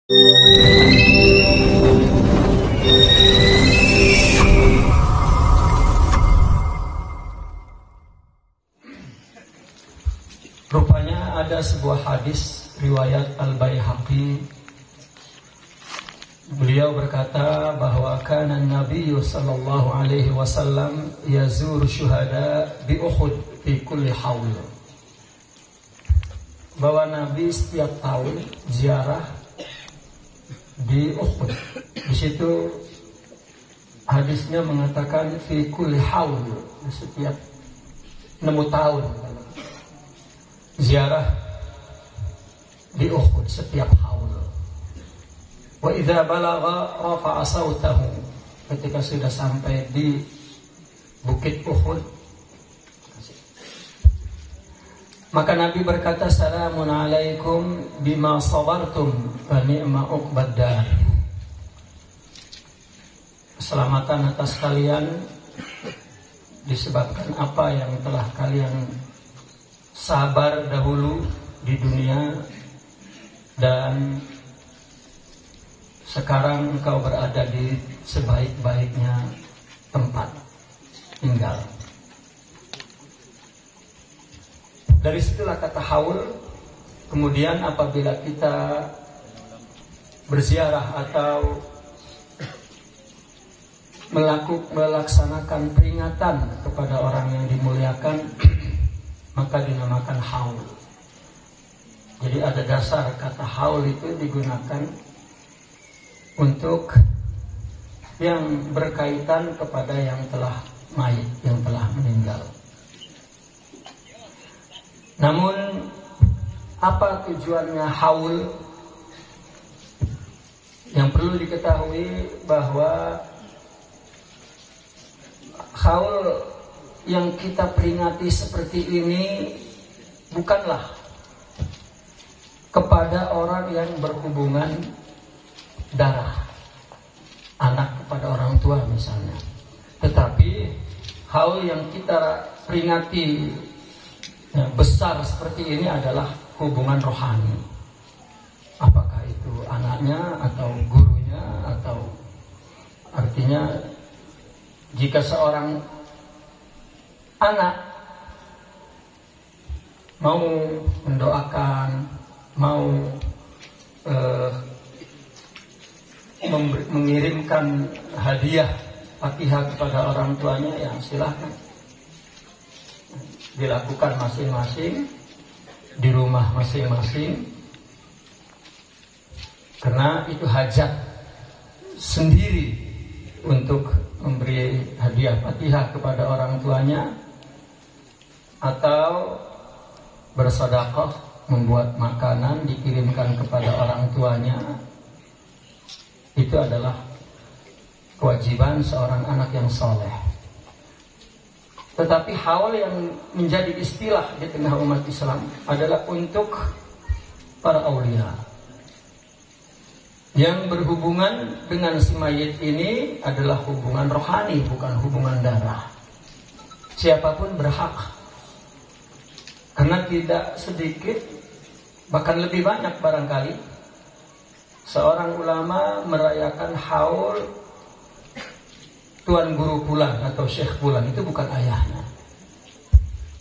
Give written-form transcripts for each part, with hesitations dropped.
Rupanya ada sebuah hadis riwayat Al-Baihaqi. Beliau berkata bahwa kana Nabi sallallahu alaihi wasallam yazur syuhada bi Uhud fi kulli haul. Bahwa Nabi setiap tahun ziarah di Uhud. Di situ hadisnya mengatakan fi kulli haul, setiap 6 tahun. Ziarah di Uhud setiap haul. Wa idza balagha rafa'a sautahu, ketika sudah sampai di bukit Uhud, maka Nabi berkata, "Assalamun alaikum bima sabartum wa ni'ma uqbad dar." Keselamatan atas kalian disebabkan apa yang telah kalian sabar dahulu di dunia, dan sekarang engkau berada di sebaik-baiknya tempat tinggal. Dari situlah kata haul. Kemudian apabila kita berziarah atau melaksanakan peringatan kepada orang yang dimuliakan, maka dinamakan haul. Jadi ada dasar kata haul itu digunakan untuk yang berkaitan kepada yang telah mayit, yang telah meninggal. Namun apa tujuannya haul? Yang perlu diketahui bahwa haul yang kita peringati seperti ini bukanlah kepada orang yang berhubungan darah, anak kepada orang tua misalnya. Tetapi haul yang kita peringati besar seperti ini adalah hubungan rohani. Apakah itu anaknya atau gurunya, atau artinya jika seorang anak mau mendoakan, mau mengirimkan hadiah Fatihah kepada orang tuanya, ya silahkan dilakukan masing-masing di rumah masing-masing, karena itu hajat sendiri untuk memberi hadiah Fatihah kepada orang tuanya, atau bersedekah, membuat makanan dikirimkan kepada orang tuanya. Itu adalah kewajiban seorang anak yang soleh. Tetapi haul yang menjadi istilah di tengah umat Islam adalah untuk para aulia yang berhubungan dengan si mayit ini adalah hubungan rohani, bukan hubungan darah. Siapapun berhak, karena tidak sedikit, bahkan lebih banyak barangkali, seorang ulama merayakan haul tuan guru fulan atau syekh fulan. Itu bukan ayahnya,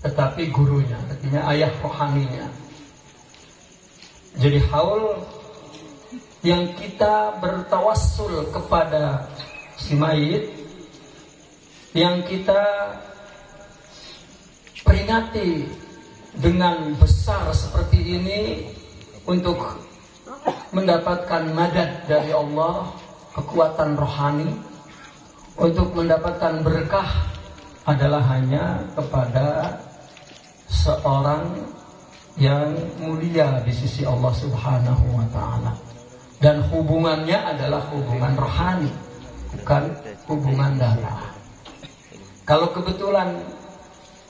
tetapi gurunya, artinya ayah rohaninya. Jadi haul yang kita bertawassul kepada si mayit, yang kita peringati dengan besar seperti ini untuk mendapatkan madad dari Allah, kekuatan rohani, untuk mendapatkan berkah, adalah hanya kepada seorang yang mulia di sisi Allah Subhanahu wa ta'ala. Dan hubungannya adalah hubungan rohani, bukan hubungan darah. Kalau kebetulan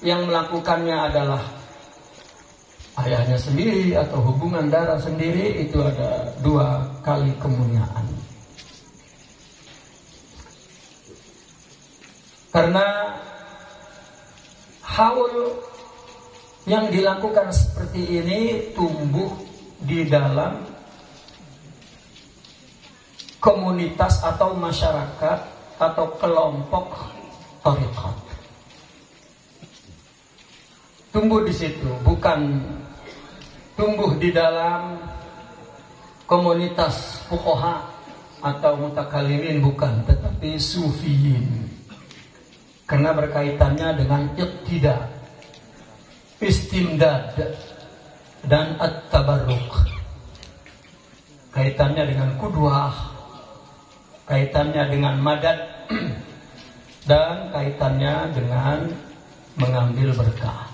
yang melakukannya adalah ayahnya sendiri atau hubungan darah sendiri, itu ada 2 kali kemuliaan. Karena haul yang dilakukan seperti ini tumbuh di dalam komunitas atau masyarakat atau kelompok thariqat. Tumbuh di situ, bukan tumbuh di dalam komunitas fuqaha atau mutakalimin, bukan, tetapi sufiyin. Karena berkaitannya dengan iqtida, istimdad, dan at-tabarruk. Kaitannya dengan qudwah, kaitannya dengan madad, dan kaitannya dengan mengambil berkah.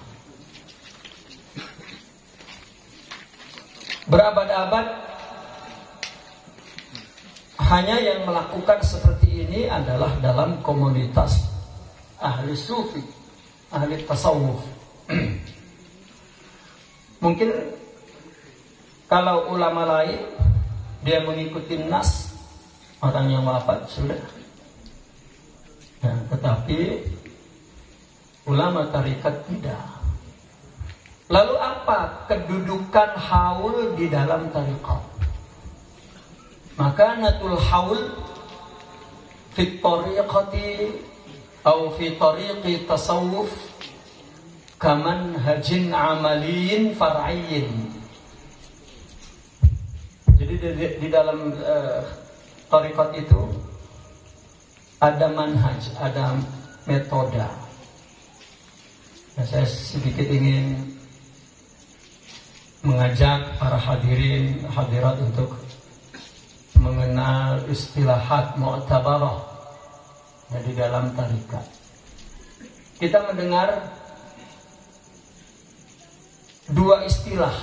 Berabad-abad hanya yang melakukan seperti ini adalah dalam komunitas ahli sufi, ahli tasawuf. Mungkin kalau ulama lain dia mengikuti nas, orang yang wafat sudah. Ya, tetapi ulama tarikat tidak. Lalu apa kedudukan haul di dalam tarikat? Maka natul haul fi tariqati atau fi tariqi tasawuf kaman hajin amaliyin far'iyyin. Jadi di dalam tarikat itu ada manhaj, ada metoda. Nah, saya sedikit ingin mengajak para hadirin hadirat untuk mengenal istilahat mu'tabarah di dalam tarikat. Kita mendengar dua istilah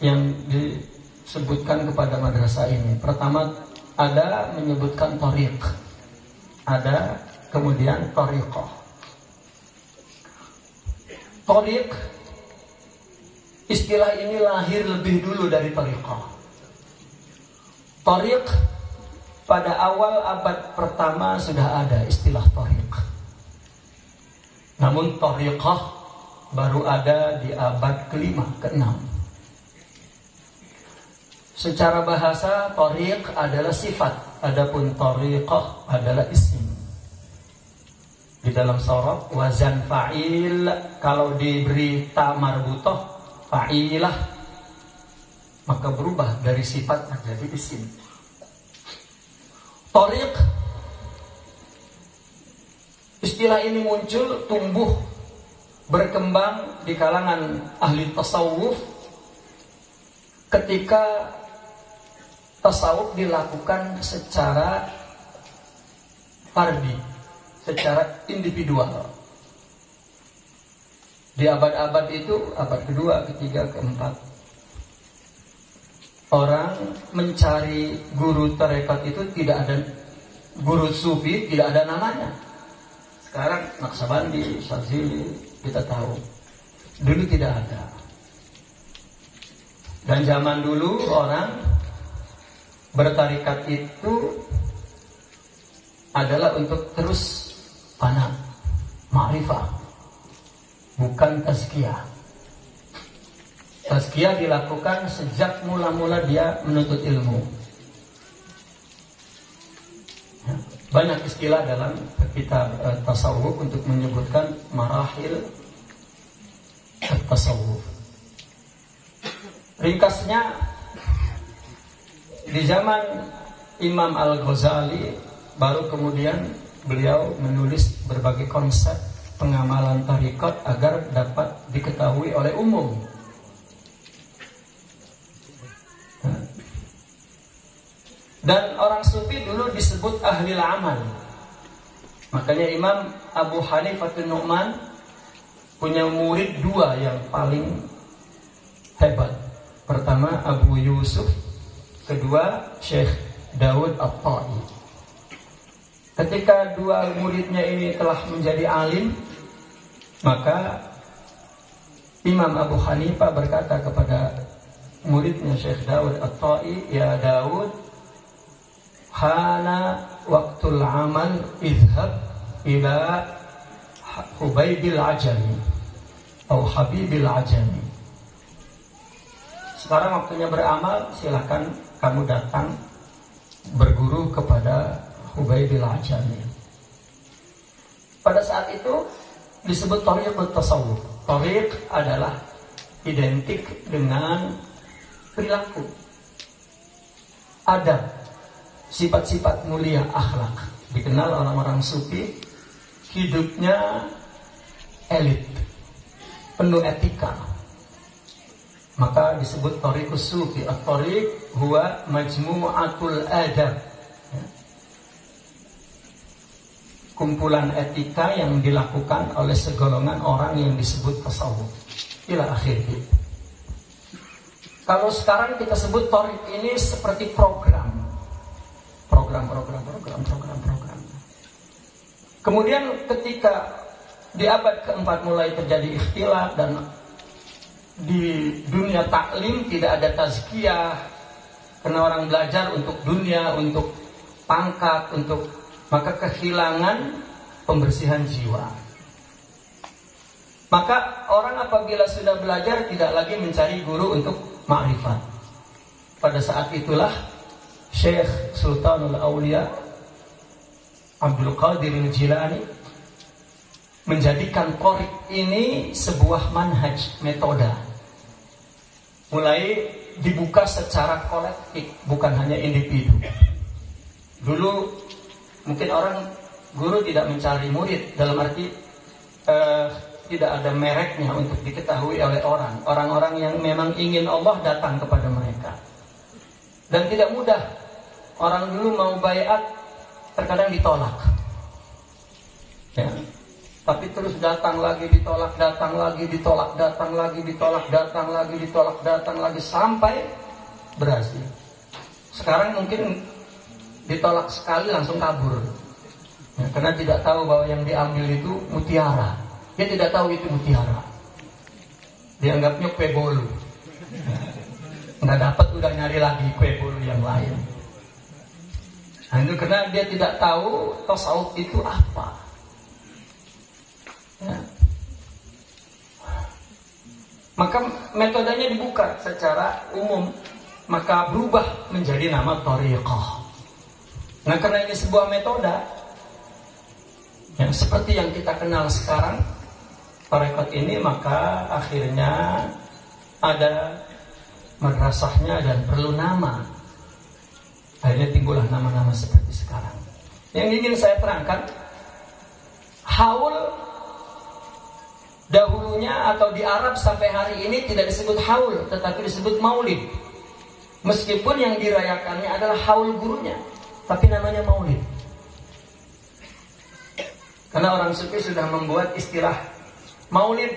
yang disebutkan kepada madrasah ini. Pertama, ada menyebutkan tariq, ada kemudian tariqah. Tariq, istilah ini lahir lebih dulu dari tariqah. Tariq pada awal abad pertama sudah ada istilah tariq. Namun tariqah baru ada di abad kelima, ke-6. Secara bahasa tariq adalah sifat, adapun tariqah adalah isim. Di dalam sorof wazan fa'il, kalau diberi ta marbutah fa'ilah, maka berubah dari sifat menjadi isim. Tariq, istilah ini muncul, tumbuh, berkembang di kalangan ahli tasawuf ketika tasawuf dilakukan secara fardi, secara individual. Di abad-abad itu, abad kedua, ketiga, keempat, orang mencari guru tarekat itu tidak ada, guru sufi tidak ada namanya. Sekarang Naqsabandi, Syadzili, kita tahu. Dulu tidak ada. Dan zaman dulu orang bertarikat itu adalah untuk terus fana, ma'rifah, bukan tazkiyah. Tazkiyah dilakukan sejak mula-mula dia menuntut ilmu. Banyak istilah dalam kitab tasawuf untuk menyebutkan marahil tasawuf. Ringkasnya, di zaman Imam Al-Ghazali baru kemudian beliau menulis berbagai konsep pengamalan tarikat agar dapat diketahui oleh umum. Dan orang sufi dulu disebut ahli amal. Makanya Imam Abu Hanifah An-Nu'man punya murid dua yang paling hebat. Pertama Abu Yusuf, kedua Syekh Daud At-Ta'i. Ketika dua muridnya ini telah menjadi alim, maka Imam Abu Hanifah berkata kepada muridnya Syekh Daud At-Ta'i, "Ya Daud, hana waktul amal, idhab ila Hubaibil Ajami atau Habibil Ajami." Sekarang waktunya beramal, silakan kamu datang berguru kepada Hubaybil Ajami. Pada saat itu disebut thariqut tasawuf. Thariq adalah identik dengan perilaku, adab, sifat-sifat mulia, akhlak. Dikenal orang-orang sufi hidupnya elit, penuh etika. Maka disebut thariqus sufi. At-thariq huwa majmu'atul adab, kumpulan etika yang dilakukan oleh segolongan orang yang disebut tasawuf ila akhirnya. Kalau sekarang kita sebut thariq ini seperti program. Kemudian ketika di abad keempat mulai terjadi ikhtilaf dan di dunia taklim tidak ada tazkiyah, karena orang belajar untuk dunia, untuk pangkat, maka kehilangan pembersihan jiwa. Maka orang apabila sudah belajar tidak lagi mencari guru untuk ma'rifat. Pada saat itulah Syekh Sultanul Aulia Abdul Qadir Al-Jilani menjadikan thariq ini sebuah manhaj, metode. Mulai dibuka secara kolektif, bukan hanya individu. Dulu mungkin orang guru tidak mencari murid, dalam arti tidak ada mereknya untuk diketahui oleh orang. Orang-orang yang memang ingin Allah datang kepada mereka. Dan tidak mudah. Orang dulu mau baiat terkadang ditolak. Ya. Tapi terus datang lagi, ditolak, datang lagi, ditolak, datang lagi, ditolak, datang lagi, ditolak, datang lagi, sampai berhasil. Sekarang mungkin ditolak sekali langsung kabur. Ya, karena tidak tahu bahwa yang diambil itu mutiara. Dia tidak tahu itu mutiara. Dianggapnya kue bolu. Nggak dapat, udah nyari lagi kue bolu yang lain. Nah, itu karena dia tidak tahu tasawuf itu apa. Ya. Maka metodenya dibuka secara umum, maka berubah menjadi nama thariqah. Nah, karena ini sebuah metode yang seperti yang kita kenal sekarang, thariqat ini, maka akhirnya ada madrasahnya dan perlu nama. Akhirnya timbullah nama-nama seperti sekarang. Yang ingin saya terangkan, haul dahulunya atau di Arab sampai hari ini tidak disebut haul, tetapi disebut maulid. Meskipun yang dirayakannya adalah haul gurunya, tapi namanya maulid. Karena orang sufi sudah membuat istilah maulid,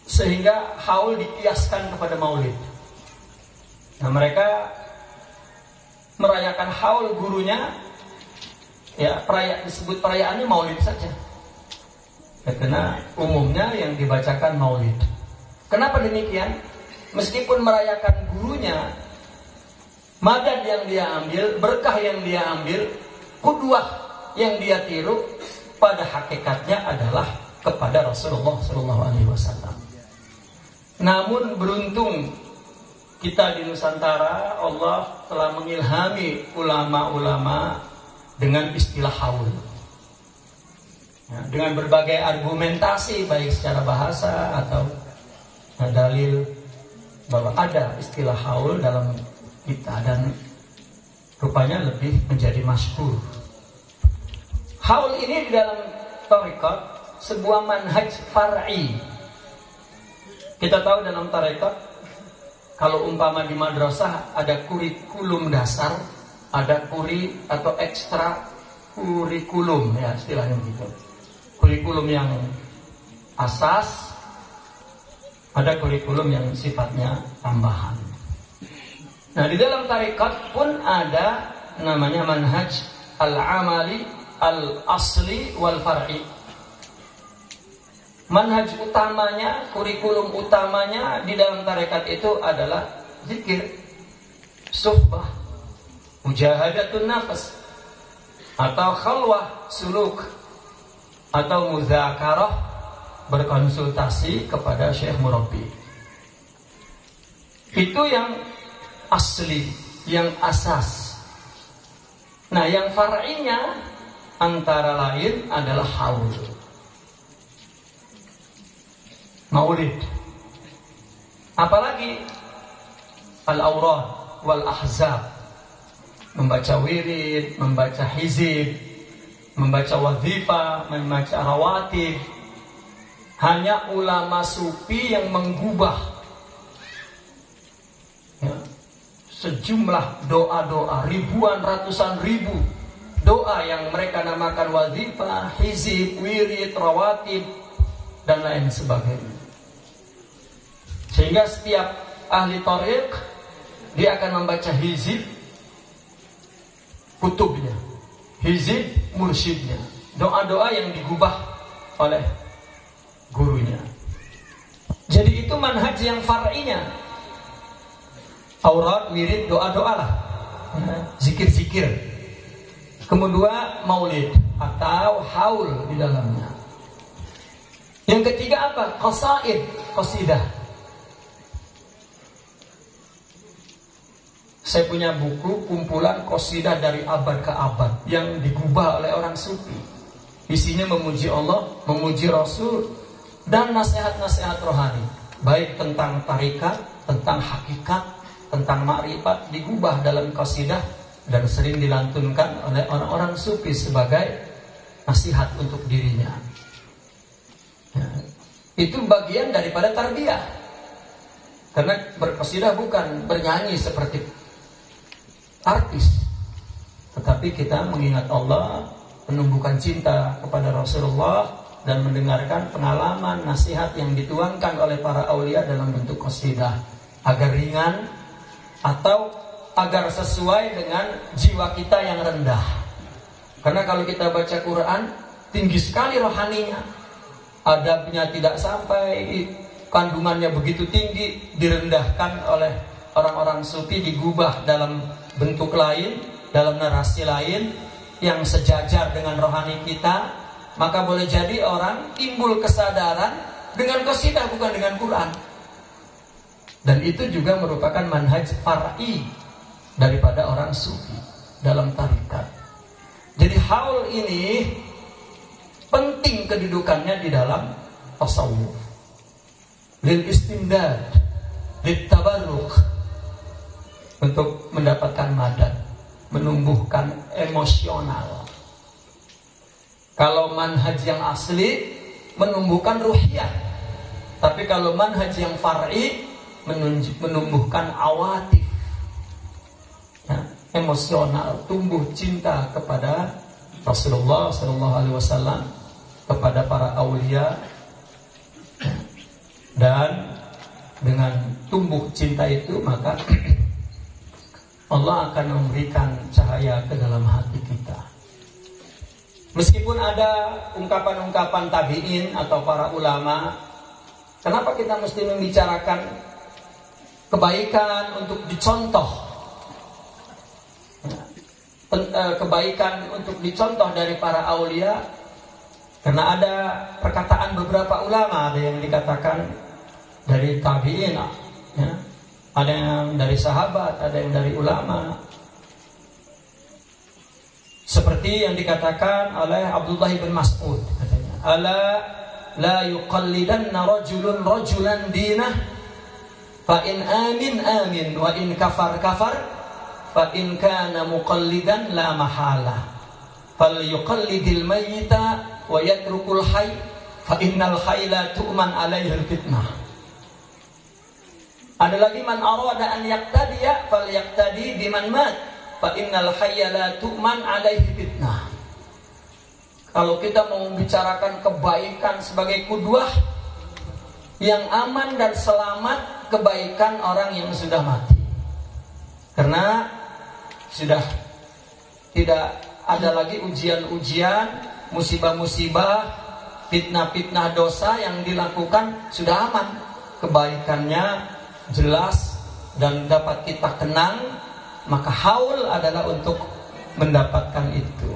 sehingga haul dikiaskan kepada maulid. Nah, mereka merayakan haul gurunya, ya disebut perayaannya maulid saja. Karena umumnya yang dibacakan maulid. Kenapa demikian? Meskipun merayakan gurunya, madad yang dia ambil, berkah yang dia ambil, qudwah yang dia tiru, pada hakikatnya adalah kepada Rasulullah SAW. Namun beruntung kita di Nusantara, Allah telah mengilhami ulama-ulama dengan istilah haul. Ya, dengan berbagai argumentasi, baik secara bahasa atau dalil, bahwa ada istilah haul dalam kita, dan rupanya lebih menjadi masyhur. Haul ini di dalam thariqat sebuah manhaj far'i. Kita tahu dalam thariqat, kalau umpama di madrasah ada kurikulum dasar, ada atau ekstra kurikulum, ya istilahnya begitu. Kurikulum yang asas, ada kurikulum yang sifatnya tambahan. Nah, di dalam tarekat pun ada namanya manhaj al-amali, al-asli, wal-far'i. Manhaj utamanya, kurikulum utamanya di dalam tarekat itu adalah zikir, suhbah, mujahadatun nafas, atau khalwah, suluk, atau muzakarah, berkonsultasi kepada syekh murabbi. Itu yang asli, yang asas. Nah, yang far'inya antara lain adalah haul, maulid, apalagi al-awrad wal ahzab, membaca wirid, membaca hizib, membaca wazifah, membaca rawatib. Hanya ulama sufi yang menggubah ya, sejumlah doa-doa, ribuan, ratusan ribu doa yang mereka namakan wazifah, hizib, wirid, rawatib, dan lain sebagainya. Sehingga setiap ahli thariq dia akan membaca hizib kutubnya, hizib mursyidnya, doa-doa yang digubah oleh gurunya. Jadi itu manhaj yang far'inya, aurat, wirid, doa-doa lah, zikir-zikir. Kemudian maulid atau haul di dalamnya. Yang ketiga apa? Qasaid, qasidah. Saya punya buku kumpulan qasidah dari abad ke abad yang digubah oleh orang sufi. Isinya memuji Allah, memuji Rasul, dan nasihat-nasihat rohani, baik tentang tarikat, tentang hakikat, tentang ma'rifat, digubah dalam qasidah dan sering dilantunkan oleh orang-orang sufi sebagai nasihat untuk dirinya. Ya, itu bagian daripada tarbiyah. Karena berqasidah bukan bernyanyi seperti artis, tetapi kita mengingat Allah, menumbuhkan cinta kepada Rasulullah, dan mendengarkan pengalaman, nasihat yang dituangkan oleh para aulia dalam bentuk qasidah, agar ringan atau agar sesuai dengan jiwa kita yang rendah. Karena kalau kita baca Quran, tinggi sekali rohaninya, adabnya tidak sampai, kandungannya begitu tinggi, direndahkan oleh orang-orang sufi, digubah dalam bentuk lain, dalam narasi lain yang sejajar dengan rohani kita. Maka boleh jadi orang timbul kesadaran dengan qasidah, bukan dengan Quran. Dan itu juga merupakan manhaj far'i daripada orang sufi dalam tarikat. Jadi haul ini penting kedudukannya di dalam tasawuf, lil istimdad, lil tabarruk, untuk mendapatkan madad, menumbuhkan emosional. Kalau manhaj yang asli menumbuhkan ruhiyah, tapi kalau manhaj yang far'i menumbuhkan awatif, ya, emosional, tumbuh cinta kepada Rasulullah SAW, kepada para aulia, dan dengan tumbuh cinta itu maka Allah akan memberikan cahaya ke dalam hati kita. Meskipun ada ungkapan-ungkapan tabi'in atau para ulama, kenapa kita mesti membicarakan kebaikan untuk dicontoh? Kebaikan untuk dicontoh dari para aulia, karena ada perkataan beberapa ulama, ada yang dikatakan dari tabi'in, ya, ada yang dari sahabat, ada yang dari ulama. Seperti yang dikatakan oleh Abdullah bin Mas'ud, katanya, ala la yuqallidanna rajulun rajulan dinah, fa in amin amin, wa in kafar kafar, fa in kana muqallidan la mahala, fal yuqallidil mayyita wa yatrukul hayy, fa innal hayy la tu'man alaihi fitnah. Ada lagi, man arada an yaqtadiya fal yaqtadi biman mat, fa innal hayya la tu'man alaihi fitnah. Kalau kita mau membicarakan kebaikan sebagai qudwah, yang aman dan selamat kebaikan orang yang sudah mati. Karena sudah tidak ada lagi ujian-ujian, musibah-musibah, fitnah-fitnah dosa yang dilakukan, sudah aman. Kebaikannya jelas dan dapat kita kenang, maka haul adalah untuk mendapatkan itu.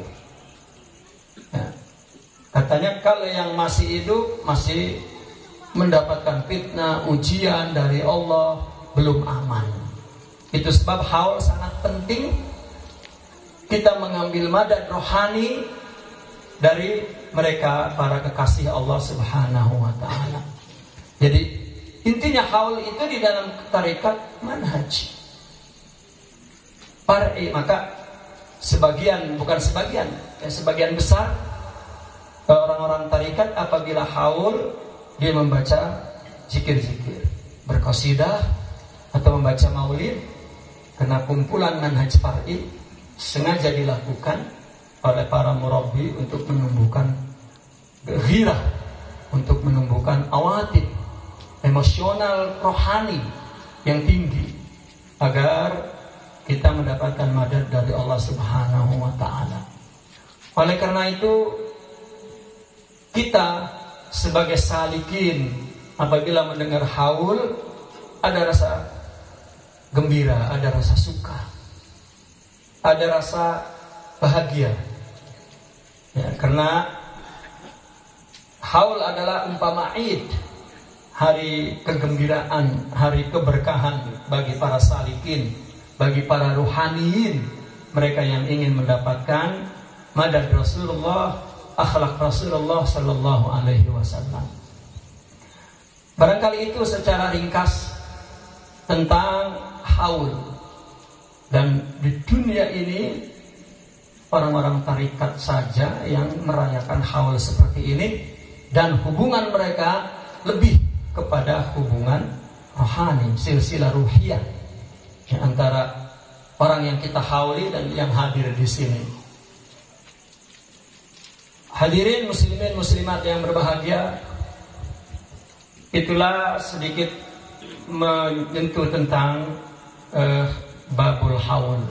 Ya. Katanya kalau yang masih hidup, masih mendapatkan fitnah, ujian dari Allah, belum aman. Itu sebab haul sangat penting kita mengambil madad rohani dari mereka para kekasih Allah Subhanahu wa taala. Jadi intinya haul itu di dalam tarekat manhaj far'i. Maka sebagian, bukan sebagian, sebagian besar orang-orang tarekat apabila haul dia membaca zikir-zikir, berqasidah atau membaca maulid, karena kumpulan manhaj far'i sengaja dilakukan oleh para murabbi untuk menumbuhkan ghirah, untuk menumbuhkan awatif emosional rohani yang tinggi, agar kita mendapatkan madad dari Allah Subhanahu wa ta'ala. Oleh karena itu, kita sebagai salikin apabila mendengar haul ada rasa gembira, ada rasa suka, ada rasa bahagia. Ya, karena haul adalah umpama Id, hari kegembiraan, hari keberkahan bagi para salikin, bagi para ruhaniyin, mereka yang ingin mendapatkan madad Rasulullah, akhlak Rasulullah sallallahu alaihi wasallam. Barangkali itu secara ringkas tentang haul. Dan di dunia ini orang-orang tarikat saja yang merayakan haul seperti ini, dan hubungan mereka lebih kepada hubungan rohani, silsilah ruhiyah antara orang yang kita hauli dan yang hadir di sini. Hadirin muslimin muslimat yang berbahagia, itulah sedikit menyentuh tentang babul haul.